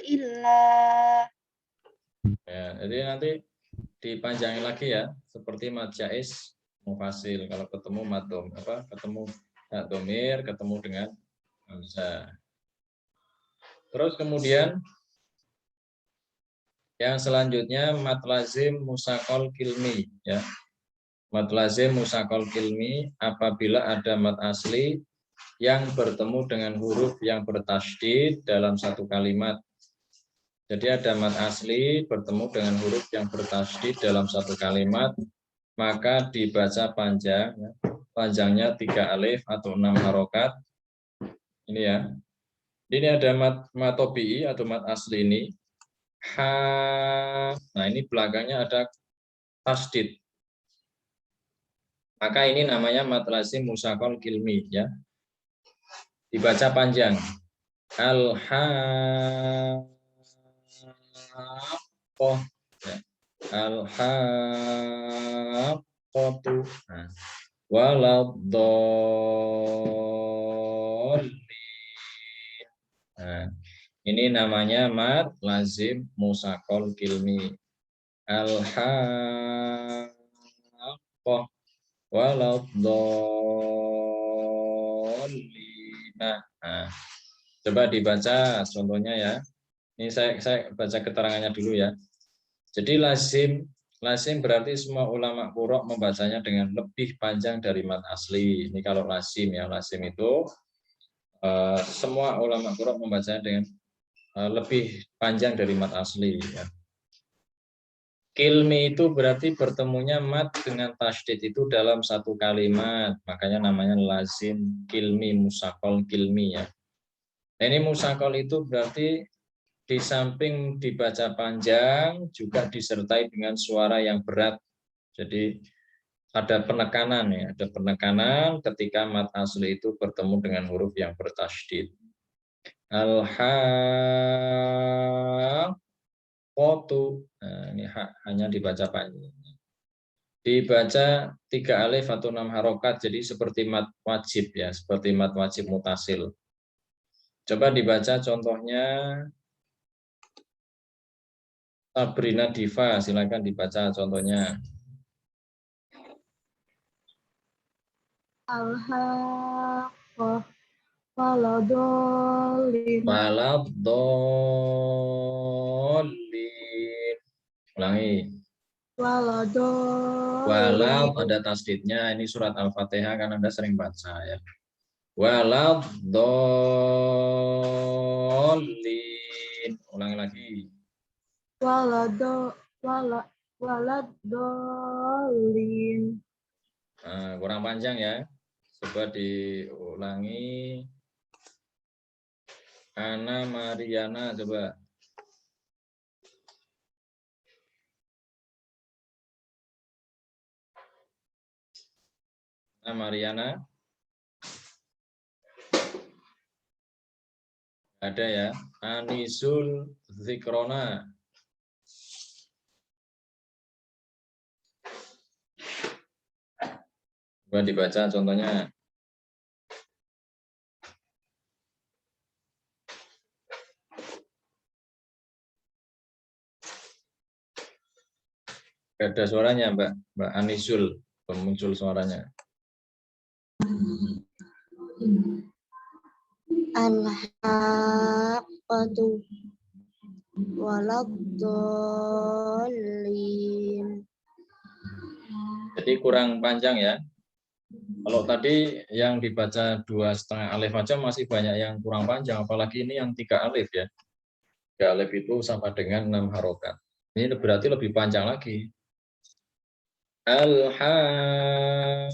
illa. Ya, jadi nanti dipanjangin lagi ya, seperti mad jaiz mufasil. Kalau ketemu mad ketemu hak domir, ketemu dengan hamzah. Terus kemudian yang selanjutnya mad lazim musaqal kilmi ya. Mad lazim musaqal kilmi apabila ada mad asli yang bertemu dengan huruf yang bertasydid dalam satu kalimat. Jadi ada mad asli bertemu dengan huruf yang bertasydid dalam satu kalimat, maka dibaca panjang, ya. Panjangnya 3 alif atau 6 harokat. Ini ya. Ini ada mad tobi'i atau mad asli ini. Ha. Nah ini belakangnya ada tasydid. Maka ini namanya mad lazim musaqal kilmi ya. Dibaca panjang. Al-ha. Oh, ya. Al-haqqatu. Nah, waladhdallin. Nah, ini namanya mad lazim musaqal kilmi. Al-haqqah waladhdallin. Nah, coba dibaca contohnya ya. Ini saya baca keterangannya dulu ya. Jadi lazim berarti semua ulama qurra membacanya dengan lebih panjang dari mad asli. Ini kalau lazim ya, lazim itu semua ulama qurra membacanya dengan lebih panjang dari mad asli. Ya. Kilmi itu berarti bertemunya mad dengan tasydid itu dalam satu kalimat, makanya namanya lazim kilmi musaqal kilmi ya. Nah, ini musaqal itu berarti di samping dibaca panjang juga disertai dengan suara yang berat. Jadi ada penekanan ya, ada penekanan ketika mad asli itu bertemu dengan huruf yang bertasydid. Al-haqqatu. Nah, ini hanya dibaca panjang. Dibaca 3 alif atau 6 harokat, jadi seperti mad wajib ya, seperti mad wajib mutasil. Coba dibaca contohnya. Sabrina Diva, silakan dibaca contohnya. Al-haqqah waladhdallin. Waladhdallin. Ulangi. Waladhdallin. Walad ada tasdidnya, ini surat Al-Fatihah kan Anda sering baca ya. Waladhdallin. Ulangi lagi. Waladhdallin. Nah, kurang panjang ya. Coba diulangi. Ana Mariana coba. Ana Mariana. Ada ya. Anisul Zikrona. Coba dibaca contohnya. Ada suaranya Mbak Anisul, muncul suaranya. Al-haqqatu waladhdallin. Jadi kurang panjang ya. Kalau tadi yang dibaca 2,5 alif aja masih banyak yang kurang panjang, apalagi ini yang 3 alif ya. 3 alif itu sama dengan 6 harokat. Ini berarti lebih panjang lagi. Al-haqqatu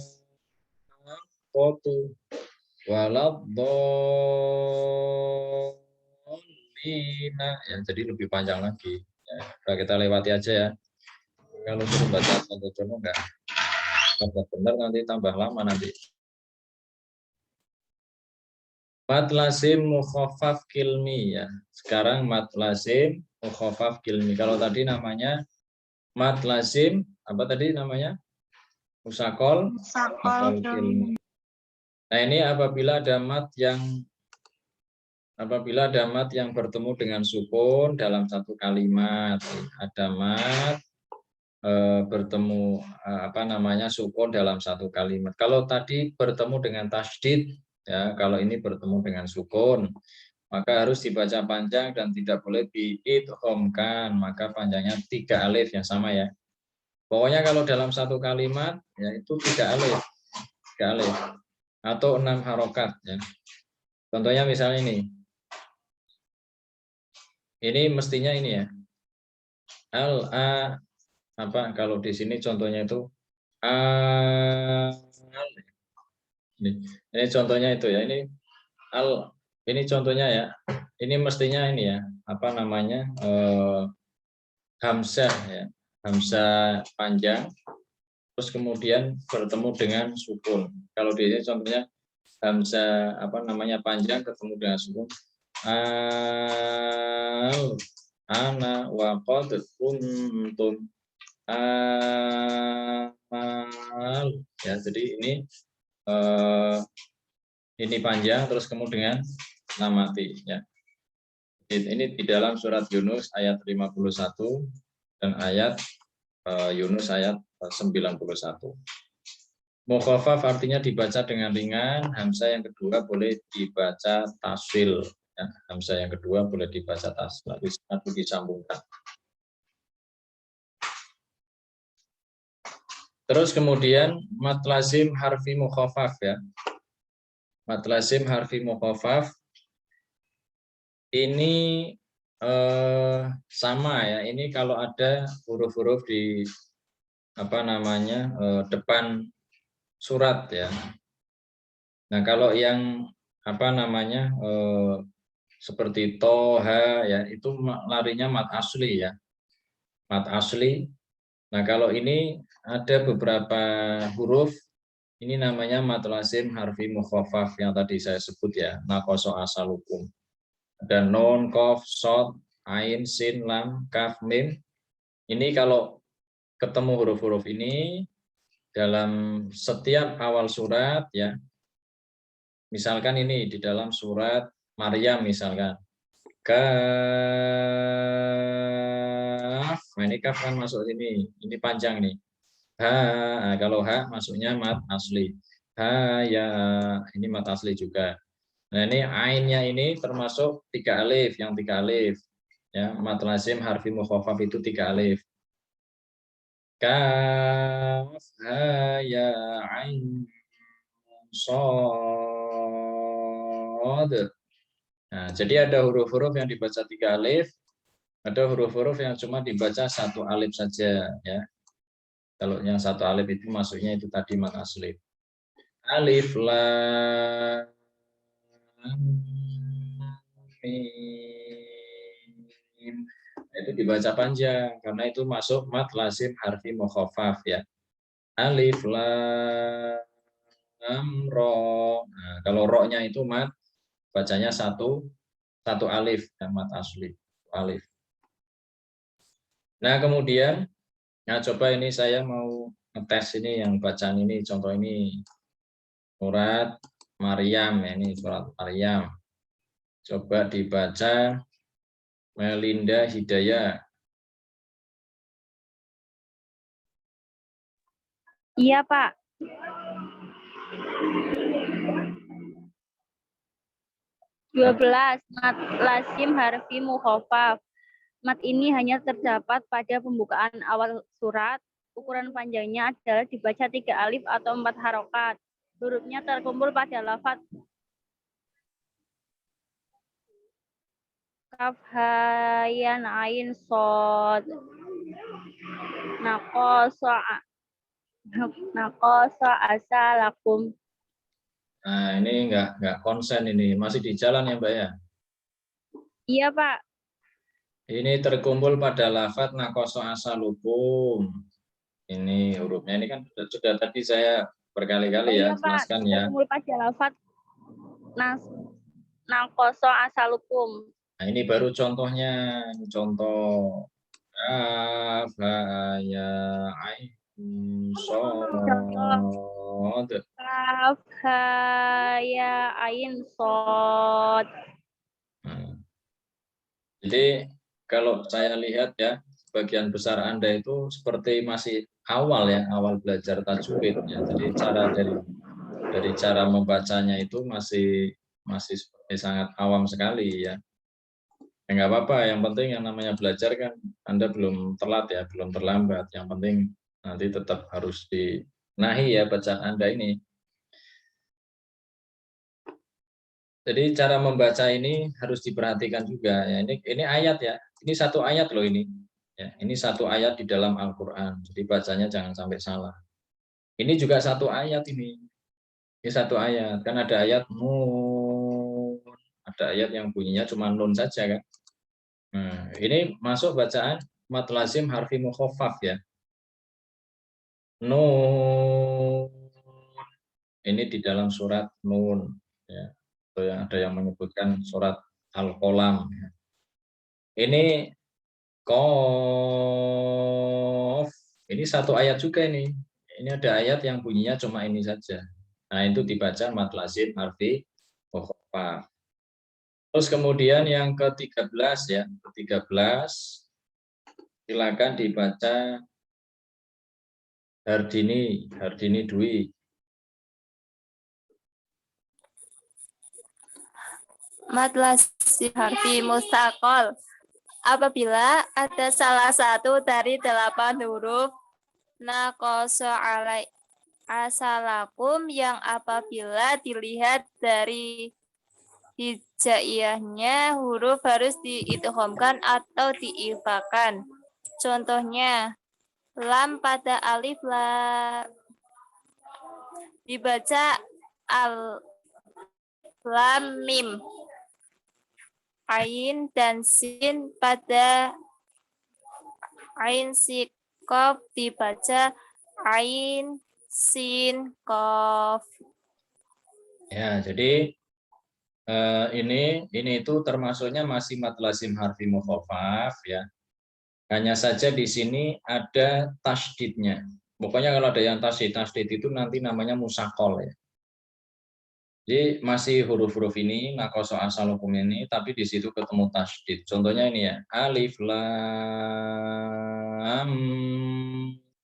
waladhdallin. Ya, jadi lebih panjang lagi. Ya, kita lewati aja ya. Kalau suruh baca contoh-contoh enggak benar nanti tambah lama nanti. Mad lazim mukhaffaf kilmi ya. Sekarang mad lazim mukhaffaf kilmi. Kalau tadi namanya mad lazim apa tadi namanya? Musaqal kilmi. Nah, ini apabila ada mad yang apabila ada mat yang bertemu dengan sukun dalam satu kalimat, ada mat bertemu sukun dalam satu kalimat. Kalau tadi bertemu dengan tasydid, ya, kalau ini bertemu dengan sukun, maka harus dibaca panjang dan tidak boleh diidghamkan, maka panjangnya 3 alif yang sama ya. Pokoknya kalau dalam satu kalimat ya itu 3 alif, 3 alif atau 6 harokat ya. Contohnya misalnya ini. Ini mestinya ini ya. Kalau di sini contohnya itu ini contohnya itu ya. Ini contohnya ya. Ini mestinya ini ya, hamzah ya. Hamzah panjang terus kemudian bertemu dengan sukun. Kalau di sini contohnya hamzah panjang ketemu dengan sukun. Ana wa qad kuntum ya, jadi ini panjang terus kemudian namati ya. Ini di dalam surat Yunus ayat 51 dan ayat Yunus ayat 91. Mukhafaf artinya dibaca dengan ringan, hamzah yang kedua boleh dibaca tasfil. Ya, hamzah yang kedua boleh dibaca tasfil atau disambungkan. Terus kemudian mad lazim harfi mukhafaf ya. Mad lazim harfi mukhafaf ini sama ya. Ini kalau ada huruf-huruf di depan surat ya. Nah, kalau yang seperti toha ya, itu larinya mad asli ya. Mad asli. Nah, kalau ini ada beberapa huruf, ini namanya mad lazim harfi mukhafaf yang tadi saya sebut ya, naqasa asalukum. Ada nun, qaf, shad, ain, sin, lam, kaf, mim. Ini kalau ketemu huruf-huruf ini dalam setiap awal surat ya. Misalkan ini di dalam surat Maryam misalkan. Kaf. Nah, ini kaf kan masuk sini. Ini panjang nih. Ha, kalau ha masuknya mad asli. Ha ya, ini mad asli juga. Nah, ini ainnya ini termasuk 3 alif, yang 3 alif. Ya, mad lazim harfi mukhafaf itu 3 alif. Kaf, ha ya, ain, shad. Nah, jadi ada huruf-huruf yang dibaca 3 alif, ada huruf-huruf yang cuma dibaca 1 alif saja ya. Kalau yang 1 alif itu masuknya itu tadi mad asli. Alif lam mim. Itu dibaca panjang karena itu masuk mad lazim harfi mukhafaf ya. Alif lam ro. Nah, kalau ro-nya itu mad bacanya satu alif dan mad asli alif. Nah, kemudian coba ini saya mau ngetes ini yang bacaan ini, contoh ini surat Maryam ya, ini surat Maryam. Coba dibaca Melinda Hidayah. Iya, Pak. Dua belas mad lazim harfi mukhafaf. Mad ini hanya terdapat pada pembukaan awal surat. Ukuran panjangnya adalah dibaca 3 alif atau 4 harokat. Hurufnya terkumpul pada lafaz kaf, ha, ya, ain, shad. Naqasa asalakum. Nah, ini enggak konsen ini, masih di jalan ya, Mbak ya? Iya, Pak. Ini terkumpul pada lafaz naqasa asalukum. Ini hurufnya ini kan sudah tadi saya berkali-kali ya jelaskan ya. Terkumpul pada lafaz naqasa asalukum. Nah, ini baru contohnya, ini contoh kaf, ha, ya, ain, shad. Kaf, ha, ya, ain, shad. Jadi kalau saya lihat ya, sebagian besar Anda itu seperti masih awal ya, awal belajar tajwid ya. Jadi cara dari cara membacanya itu masih seperti sangat awam sekali ya. Ya nggak apa-apa, yang penting yang namanya belajar kan Anda belum telat ya, belum terlambat. Yang penting nanti tetap harus dibenahi ya bacaan Anda ini. Jadi cara membaca ini harus diperhatikan juga ya. Ini ayat ya. Ini satu ayat loh ini. Ya, ini satu ayat di dalam Al-Qur'an. Jadi bacanya jangan sampai salah. Ini juga satu ayat ini. Ini satu ayat. Kan ada ayat nun. Ada ayat yang bunyinya cuma nun saja kan. Nah, ini masuk bacaan mad lazim harfi mukhaffaf ya. Nun. Ini di dalam surat Nun ya. Ada yang menyebutkan surat Al-Qalam ya. Ini Qaf. Ini satu ayat juga ini. Ini ada ayat yang bunyinya cuma ini saja. Nah, itu dibaca mad lazim harfi mukhaffaf. Terus kemudian yang ke-13 ya, ke-13 silakan dibaca Hardini Dwi. Mad lazim harfi mustaqol. Apabila ada salah satu dari 8 huruf naqasa alai asalakum yang apabila dilihat dari hijaiyahnya huruf harus diidghamkan atau diifakan. Contohnya lam pada alif lam dibaca al lam mim. Ain dan sin pada ain si kof dibaca ain sin kof. Ya, jadi ini itu termasuknya masih mad lazim harfi mukhaffaf ya. Hanya saja di sini ada tasydidnya. Pokoknya kalau ada yang tasydid itu nanti namanya musaqqal ya. Jadi masih huruf-huruf ini naqasa asalukum ini, tapi di situ ketemu tasydid. Contohnya ini ya, alif lam.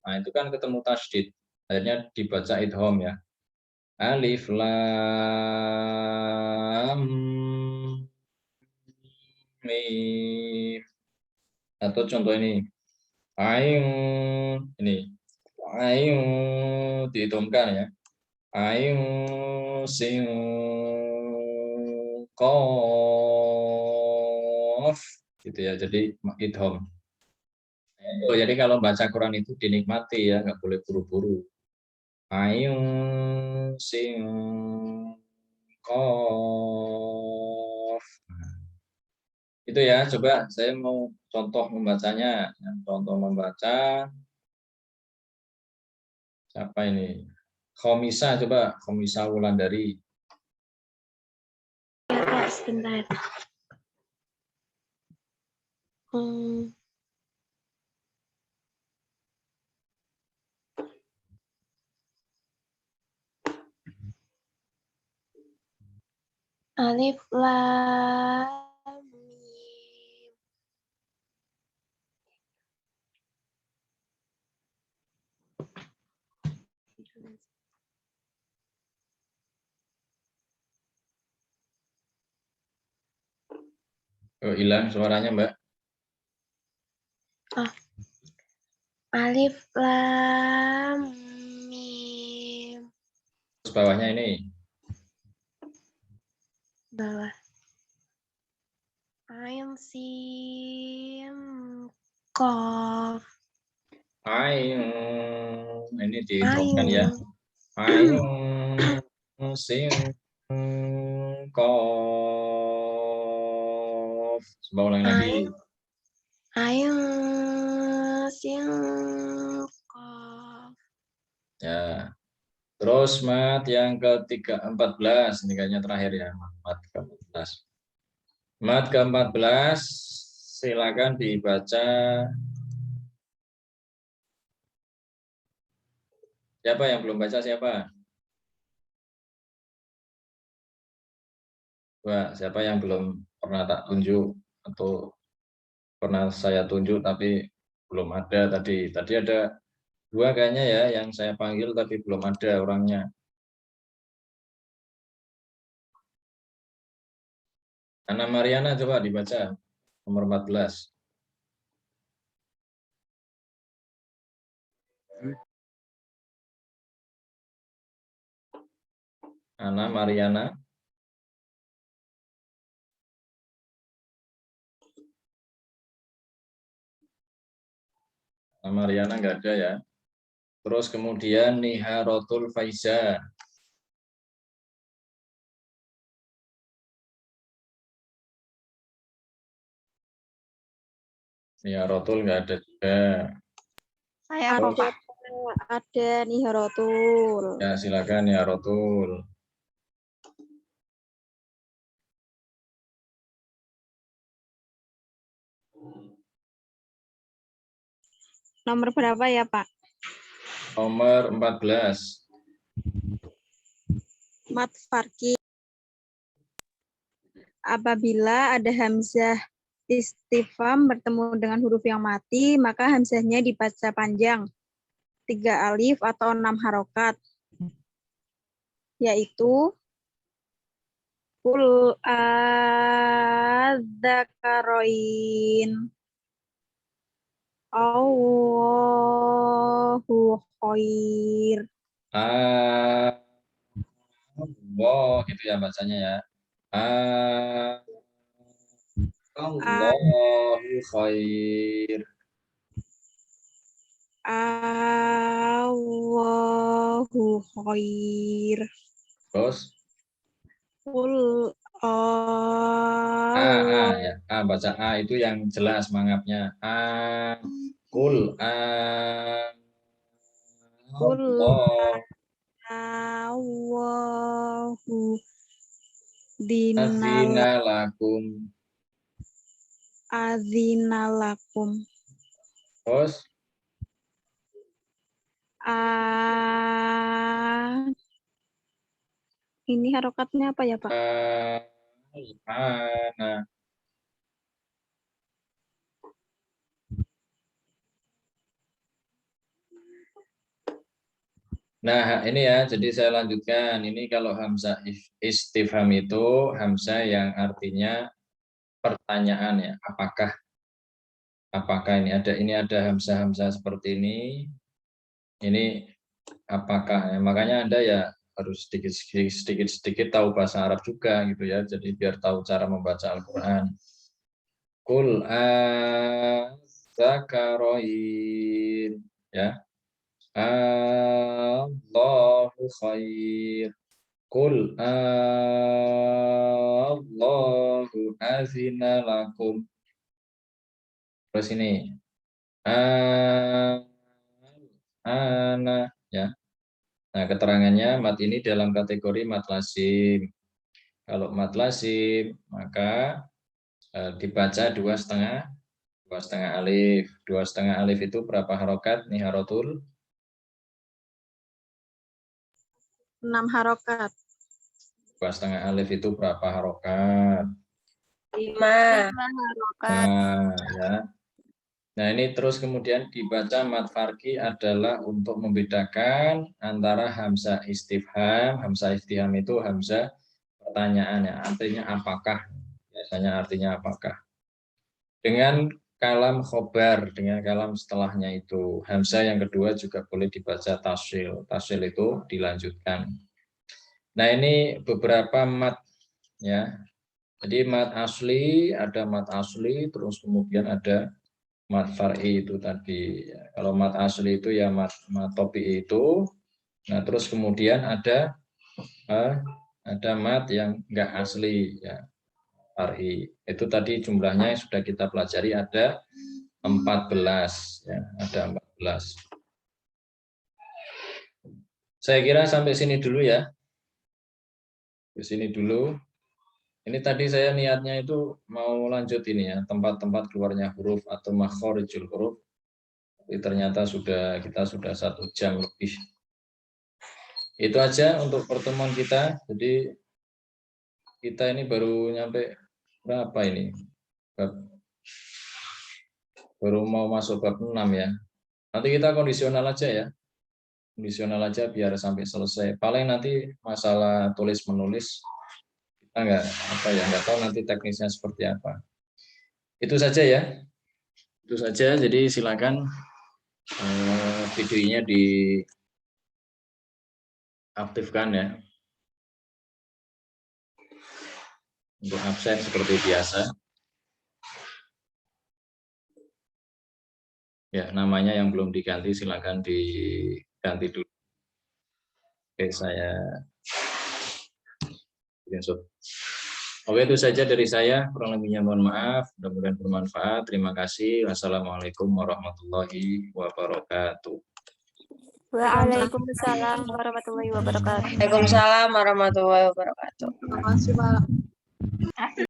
Nah, itu kan ketemu tasydid. Akhirnya dibaca idgham ya. Alif lam mim. Atau contoh ini, ayun ini, ayun dihitungkan ya. Ayun sin qaf gitu ya. Jadi idgham. Jadi kalau baca Quran itu dinikmati ya, nggak boleh buru-buru. Ayun sin qaf. Itu ya, coba saya mau contoh membacanya. Contoh membaca. Siapa ini? Khomisa, coba Khomisa Wulandari. Ya, Kak, sebentar. Alif lam mim. Oh, hilang suaranya, Mbak. Alif lam mim. Terus bawahnya ini. Bawah. Ain sin qaf. Ayun. Ini dihitungkan ya. Ayun sin qaf. Coba ulang lagi. Ayun sin qaf. Ya. Terus mat yang ke-14, ini kayaknya terakhir ya, mat ke-14. Mat ke-14 silakan dibaca. Siapa yang belum baca siapa? Coba, siapa yang belum pernah tak tunjuk atau pernah saya tunjuk tapi belum ada tadi. Tadi ada 2 kayaknya ya yang saya panggil tapi belum ada orangnya. Ana Mariana coba dibaca nomor 14. Ana Mariana. Ana Mariana nggak ada ya. Terus kemudian Niharotul Faiza. Niharotul nggak ada juga. Saya Oh, ada Niharotul. ya silakan Niharotul. Nomor berapa ya, Pak? Nomor 14. Mat Farki. Apabila ada hamzah istifham bertemu dengan huruf yang mati, maka hamzahnya dibaca panjang, 3 alif atau 6 harokat, yaitu Qul adzakaroin Allahu khair. Allah gitu ya bacanya ya. Allahu khair. Allahu khair. Terus Qul ya. Baca A itu yang jelas mangapnya. Qul Allah Allahu azina lakum. azinalakum. Terus Ini harokatnya apa ya, Pak? Nah, ini ya, jadi saya lanjutkan. Ini kalau hamzah istifham itu hamzah yang artinya pertanyaan ya, apakah ini ada hamzah seperti ini apakah ya, makanya Anda ya harus sedikit tahu bahasa Arab juga gitu ya, jadi biar tahu cara membaca Al-Qur'an. Qul adzakaroin ya. Allahu khair. Qul Allahu azina lakum. Terus ini ana ya. Nah, keterangannya mat ini dalam kategori mat lazim. Kalau mat lazim maka dibaca 2,5 alif. 2,5 alif itu berapa harokat nih harotul? 6 harokat. 2,5 alif itu berapa harokat? 5 harokat. Ya. Nah, ini terus kemudian dibaca mat farki adalah untuk membedakan antara hamzah istifham. Hamzah istifham itu hamzah pertanyaan ya, artinya apakah. Biasanya artinya apakah. Dengan kalam khobar, dengan kalam setelahnya itu. Hamzah yang kedua juga boleh dibaca tasil. Tasil itu dilanjutkan. Nah, ini beberapa mat ya. Jadi mat asli, ada mat asli, terus kemudian ada mat far'i itu tadi. Kalau mat asli itu ya mat topi itu. Nah, terus kemudian ada mat yang enggak asli ya, far'i. Itu tadi jumlahnya sudah kita pelajari ada 14 ya, ada 14. Saya kira sampai sini dulu ya. Di sini dulu. Ini tadi saya niatnya itu mau lanjut ini ya, tempat-tempat keluarnya huruf atau makhorijul huruf. Tapi ternyata kita sudah 1 jam lebih. Itu aja untuk pertemuan kita. Jadi kita ini baru nyampe berapa ini? Baru mau masuk bab 6 ya. Nanti kita kondisional aja ya. Kondisional aja biar sampai selesai. Paling nanti masalah tulis menulis kita nggak tahu nanti teknisnya seperti apa. Itu saja ya. Itu saja. Jadi silakan videonya diaktifkan ya. Untuk absen seperti biasa. Ya, namanya yang belum diganti silakan diganti dulu. Oke, saya screenshot. Oke, itu saja dari saya. Kurang lebihnya mohon maaf. Mudah-mudahan bermanfaat. Terima kasih. Wassalamualaikum warahmatullahi wabarakatuh. Waalaikumsalam warahmatullahi wabarakatuh. Waalaikumsalam warahmatullahi wabarakatuh. Terima kasih, Pak.